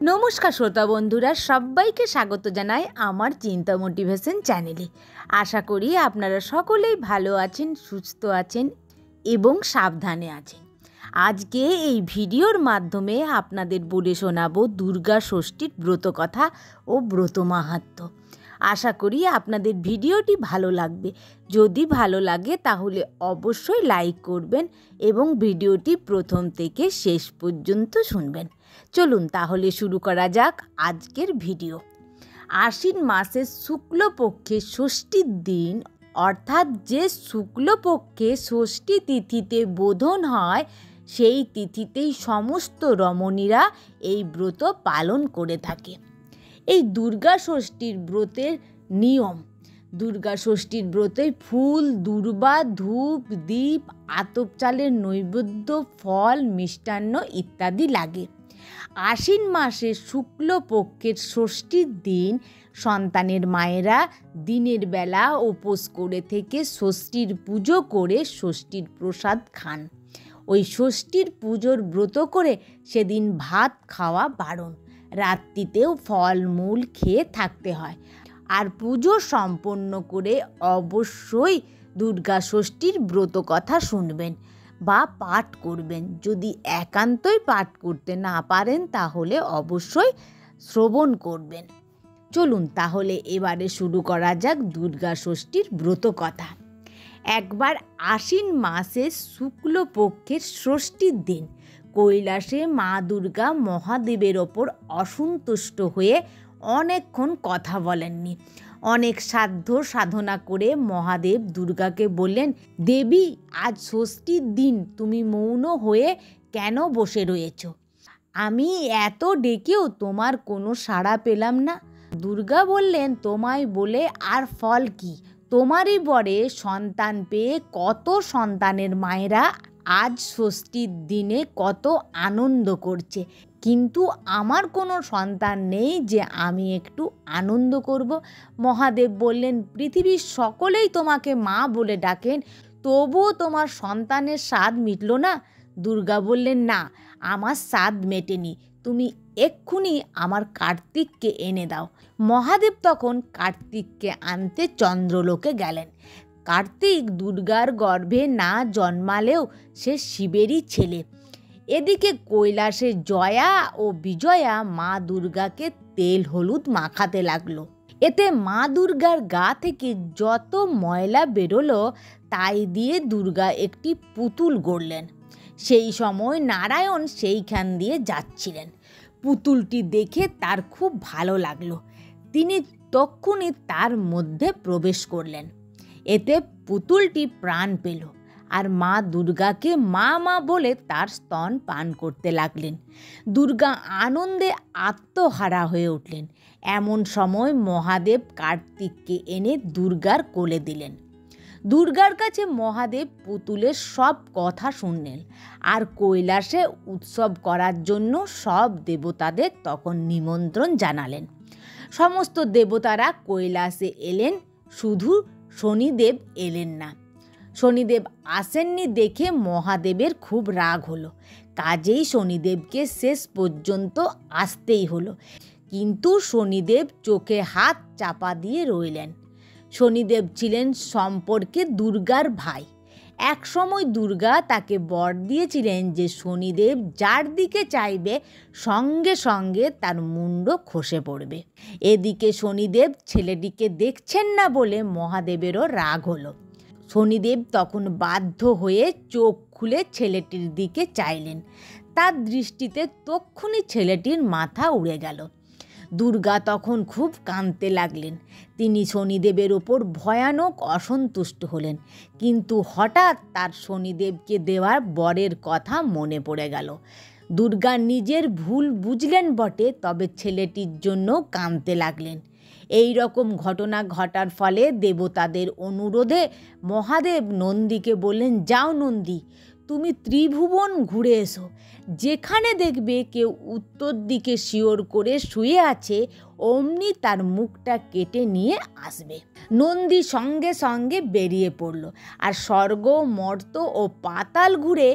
নমস্কার শ্রোতা বন্ধুরা, সবাইকে স্বাগত জানাই আমার চিন্তা মোটিভেশন চ্যানেলে। আশা করি আপনারা সকলেই ভালো আছেন, সুস্থ আছেন এবং সাবধানে আছেন। আজকে এই ভিডিওর মাধ্যমে আপনাদের বলে শোনাবো দুর্গা ষষ্ঠীর ব্রতকথা ও ব্রত মাহাত্ম্য। আশা করি আপনাদের ভিডিওটি ভালো লাগবে। যদি ভালো লাগে তাহলে অবশ্যই লাইক করবেন এবং ভিডিওটি প্রথম থেকে শেষ পর্যন্ত শুনবেন। চলুন তাহলে শুরু করা যাক আজকের ভিডিও। আশ্বিন মাসের শুক্লপক্ষের ষষ্ঠীর দিন, অর্থাৎ যে শুক্লপক্ষে ষষ্ঠী তিথিতে বোধন হয়, সেই তিথিতেই সমস্ত রমণীরা এই ব্রত পালন করে থাকে। এই দুর্গা ষষ্ঠীর ব্রতের নিয়ম: দুর্গা ষষ্ঠীর ব্রতে ফুল, দূর্বা, ধূপ, দীপ, আতপ চালের নৈবেদ্য, ফল, মিষ্টান্ন ইত্যাদি লাগে। আশ্বিন মাসের শুক্লপক্ষের ষষ্ঠীর দিন সন্তানের মায়েরা দিনের বেলা উপোস করে থেকে ষষ্ঠীর পুজো করে ষষ্ঠীর প্রসাদ খান। ওই ষষ্ঠীর পুজোর ব্রত করে সেদিন ভাত খাওয়া বারণ। রাত্রিতেও ফলমূল খেয়ে থাকতে হয়। আর পুজো সম্পন্ন করে অবশ্যই দুর্গা ষষ্ঠীর ব্রত কথা শুনবেন বা পাঠ করবেন। যদি একান্তই পাঠ করতে না পারেন তাহলে অবশ্যই শ্রবণ করবেন। চলুন তাহলে এবারে শুরু করা যাক দুর্গা ষষ্ঠীর ব্রত কথা। একবার আশ্বিন মাসের শুক্লপক্ষের ষষ্ঠীর দিন কৈলাসে মা দুর্গা মহাদেবের ওপর অসন্তুষ্ট হয়ে অনেকক্ষণ কথা বলেননি। অনেক সাধ্য সাধনা করে মহাদেব দুর্গাকে বললেন, দেবী, আজ ষষ্ঠীর দিন তুমি মৌন হয়ে কেন বসে রয়েছ? আমি এত ডেকেও তোমার কোনো সাড়া পেলাম না। দুর্গা বললেন, তোমায় বলে আর ফল কি? তোমারই বরে সন্তান পেয়ে কত সন্তানের মায়েরা আজ ষষ্ঠীর দিনে কত আনন্দ করছে, কিন্তু আমার কোনো সন্তান নেই যে আমি একটু আনন্দ করব। মহাদেব বললেন, পৃথিবীর সকলেই তোমাকে মা বলে ডাকেন, তবুও তোমার সন্তানের স্বাদ মিটল না? দুর্গা বললেন, না, আমার স্বাদ মেটেনি। তুমি এক্ষুনি আমার কার্তিককে এনে দাও। মহাদেব তখন কার্তিককে আনতে চন্দ্রলোকে গেলেন। কার্তিক দুর্গার গর্ভে না জন্মালেও সে শিবেরই ছেলে। এদিকে কৈলাসে জয়া ও বিজয়া মা দুর্গাকে তেল হলুদ মাখাতে লাগলো। এতে মা দুর্গার গা থেকে যত ময়লা বেরোলো তাই দিয়ে দুর্গা একটি পুতুল গড়লেন। সেই সময় নারায়ণ সেইখান দিয়ে যাচ্ছিলেন। পুতুলটি দেখে তার খুব ভালো লাগলো। তিনি তক্ষুনি তার মধ্যে প্রবেশ করলেন। এতে পুতুলটি প্রাণ পেল আর মা দুর্গাকে মা মা বলে তার স্তন পান করতে লাগলেন। দুর্গা আনন্দে আত্মহারা হয়ে উঠলেন। এমন সময় মহাদেব কার্তিককে এনে দুর্গার কোলে দিলেন। দুর্গার কাছে মহাদেব পুতুলের সব কথা শুনলেন আর কৈলাসে উৎসব করার জন্য সব দেবতাদের তখন নিমন্ত্রণ জানালেন। সমস্ত দেবতারা কৈলাসে এলেন, শুধু শনিদেব এলেন না। শনিদেব আসেননি দেখে মহাদেবের খুব রাগ হলো। কাজেই শনিদেবকে শেষ পর্যন্ত আসতেই হলো। কিন্তু শনিদেব চোখে হাত চাপা দিয়ে রইলেন। শনিদেব ছিলেন সম্পর্কে দুর্গার ভাই। একসময় দুর্গা তাকে বর দিয়েছিলেন যে শনিদেব যার দিকে চাইবে সঙ্গে সঙ্গে তার মুন্ড খসে পড়বে। এদিকে শনিদেব ছেলেটিকে দেখছেন না বলে মহাদেবেরও রাগ হলো। শনিদেব তখন বাধ্য হয়ে চোখ খুলে ছেলেটির দিকে চাইলেন। তার দৃষ্টিতে তক্ষুনি ছেলেটির মাথা উড়ে গেল। দুর্গা তখন খুব কাঁদতে লাগলেন। তিনি শনিদেবের ওপর ভয়ানক অসন্তুষ্ট হলেন। কিন্তু হঠাৎ তার শনিদেবকে দেওয়ার বরের কথা মনে পড়ে গেল। দুর্গা নিজের ভুল বুঝলেন বটে, তবে ছেলেটির জন্য কাঁদতে লাগলেন। এই রকম ঘটনা ঘটার ফলে দেবতাদের অনুরোধে মহাদেব নন্দীকে বললেন, যাও নন্দী, তুমি ত্রিভুবন ঘুরে এসো, যেখানে দেখবে কেউ উত্তর দিকে শিওর করে শুয়ে আছে অমনি তার মুখটা কেটে নিয়ে আসবে। নন্দী সঙ্গে সঙ্গে বেরিয়ে পড়ল আর স্বর্গ, মর্ত ও পাতাল ঘুরে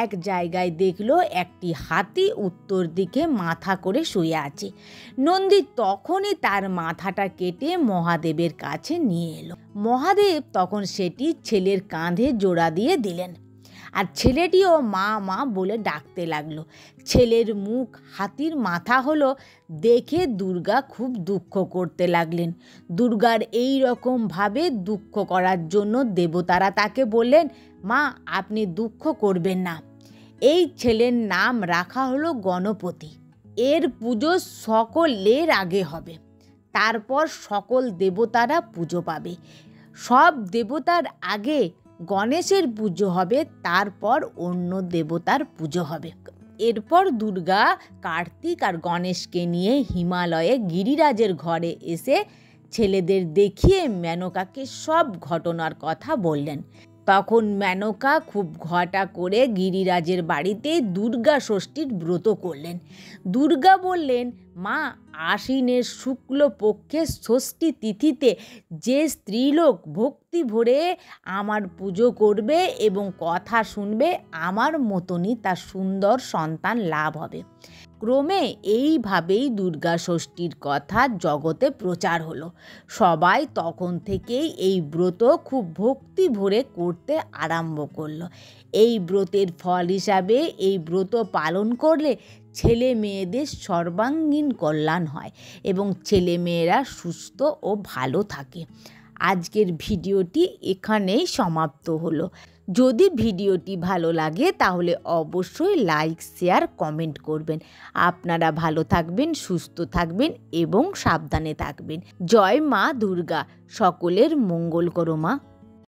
এক জায়গায় দেখলো একটি হাতি উত্তর দিকে মাথা করে শুয়ে আছে। নন্দী তখনই তার মাথাটা কেটে মহাদেবের কাছে নিয়ে এলো। মহাদেব তখন সেটি ছেলের কাঁধে জোড়া দিয়ে দিলেন আর ছেলেটিও মা মা বলে ডাকতে লাগলো। ছেলের মুখ হাতির মাথা হলো দেখে দুর্গা খুব দুঃখ করতে লাগলেন। দুর্গার এই রকমভাবে দুঃখ করার জন্য দেবতারা তাকে বললেন, মা আপনি দুঃখ করবেন না, এই ছেলের নাম রাখা হলো গণপতি। এর পুজো সকলের আগে হবে, তারপর সকল দেবতারা পুজো পাবে। সব দেবতার আগে গণেশের পুজো হবে, তারপর অন্য দেবতার পুজো হবে। এরপর দুর্গা কার্তিক আর গণেশকে নিয়ে হিমালয়ে গিরিরাজের ঘরে এসে ছেলেদের দেখিয়ে মেনকাকে সব ঘটনার কথা বললেন। তখন মেনকা খুব ঘটা করে গিরিরাজের বাড়িতে দুর্গা ষষ্ঠীর ব্রত করলেন। দুর্গা বললেন, মা আশ্বিনের শুক্লপক্ষে ষষ্ঠী তিথিতে যে স্ত্রীলোক ভক্তি ভরে আমার পুজো করবে এবং কথা শুনবে, আমার মতনই তার সুন্দর সন্তান লাভ হবে। ক্রমে এইভাবেই দুর্গা ষষ্ঠীর কথা জগতে প্রচার হলো। সবাই তখন থেকেই এই ব্রত খুব ভক্তি ভরে করতে আরম্ভ করলো। এই ব্রতের ফল হিসাবে এই ব্রত পালন করলে ছেলে মেয়েদের সর্বাঙ্গীন কল্যাণ হয় এবং ছেলে মেয়েরা সুস্থ ও ভালো থাকে। আজকের ভিডিওটি এখানেই সমাপ্ত হলো। যদি ভিডিওটি ভালো লাগে তাহলে অবশ্যই লাইক, শেয়ার, কমেন্ট করবেন। আপনারা ভালো থাকবেন, সুস্থ থাকবেন এবং সাবধানে থাকবেন। জয় মা দুর্গা, সকলের মঙ্গল করো মা।